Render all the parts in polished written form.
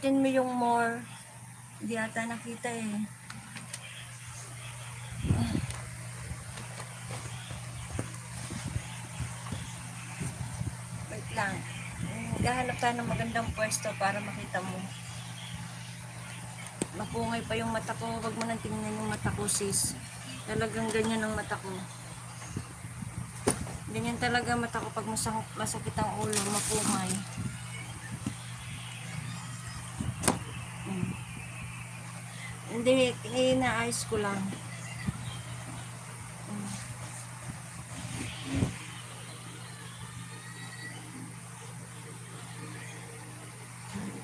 pindutin mo yung more. Hindi ata nakita eh. Wait lang. Gahanap tayo ng magandang pwesto para makita mo. Mapungay pa yung mata ko. Huwag mo nang tingnan yung mata ko, sis. Talagang ganyan ang mata ko. Ganyan talaga mata ko pag masakit ang ulo, mapungay. Hindi, inaayos ko lang.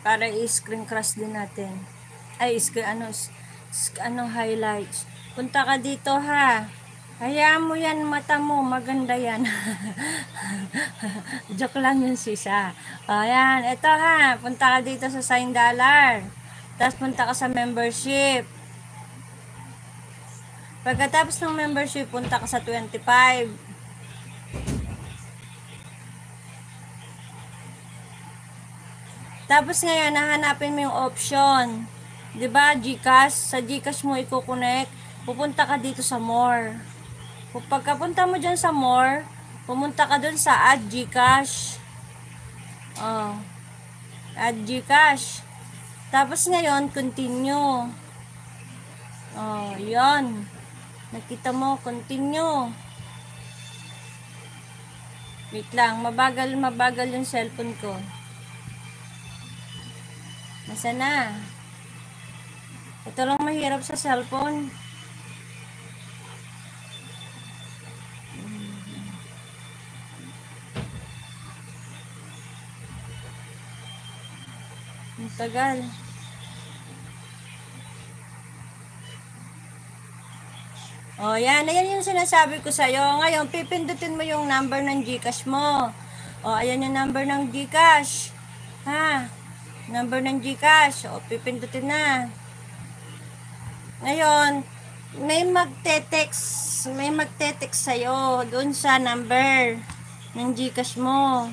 Para i-screen cross din natin. Ay, highlights. Punta ka dito ha. Hayaan mo yan, mata mo, maganda yan. Joke lang yun, sis ha. Ayan, eto ha. Punta ka dito sa $sign. Tapos punta ka sa membership. Pagkatapos ng membership, punta ka sa 25. Tapos ngayon, nahanapin mo yung option. 'Di ba? GCash. Sa GCash mo i-connect. Pupunta ka dito sa more. Pagkapunta mo dyan sa more, pumunta ka dun sa add GCash. Oh. Add GCash. Tapos ngayon, continue. Oh, 'yon. Nakita mo, continue. Wait lang, mabagal yung cellphone ko. Nasa na? Ito lang mahirap sa cellphone. Ang tagal. O, yan. Ayan yung sinasabi ko sa'yo. Ngayon, pipindutin mo yung number ng GCash mo. O, ayan yung number ng GCash. Ha? Number ng GCash. O, pipindutin na. Ngayon, may magte-text sa'yo doon sa number ng GCash mo.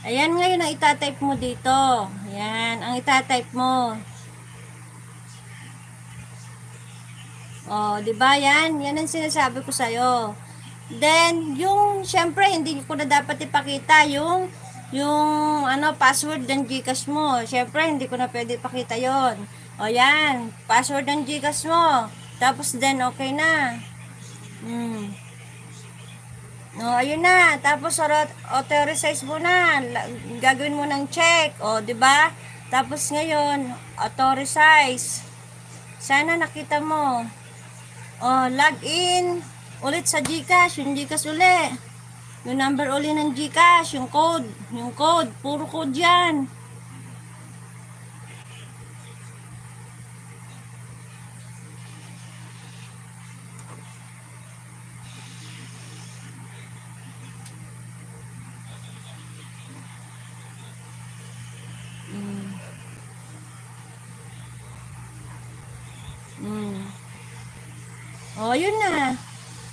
Ayan ngayon ang itatype mo dito. Ayan, ang itatype mo. O, di ba yan? Yan ang sinasabi ko sa'yo. Then, syempre, hindi ko na dapat ipakita yung password ng GCash mo. Syempre, hindi ko na pwede ipakita yon. O, yan. Password ng GCash mo. Tapos, then, okay na. O, ayun na. Tapos, authorize mo na. Gagawin mo ng check. O, di ba? Tapos, ngayon, authorize. Sana nakita mo. O, log in ulit sa GCash, yung GCash uli. Yung number uli ng GCash, yung code, puro code yan. O, yun na.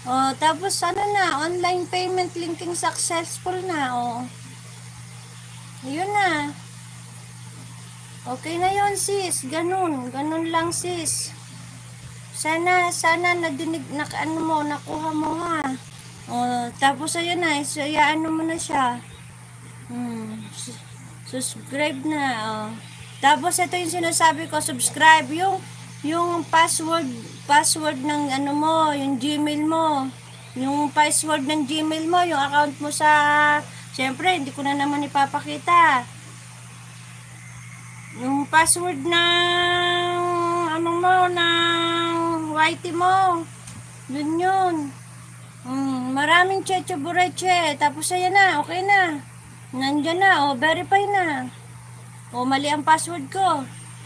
O, tapos online payment linking successful na. O, yun na. Okay na yun, sis. Ganun lang, sis. Sana nakuha mo ha. O, tapos ayun na, mo na siya. Subscribe na. O. Tapos ito yung sinasabi ko, subscribe yung password ng yung Gmail mo. Yung password ng Gmail mo, yung account mo syempre, hindi ko na naman ipapakita. Yung password ng ng YT mo. Yun. Maraming cheche bureche. Tapos ayan na, okay na. Nandyan na, verify na. Mali ang password ko.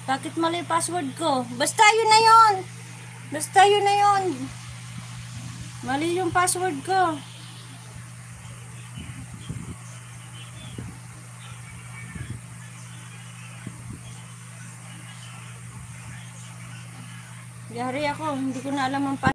Bakit mali password ko? Basta yun na yun. Mali yung password ko. Yari ako, hindi ko na alam ang password.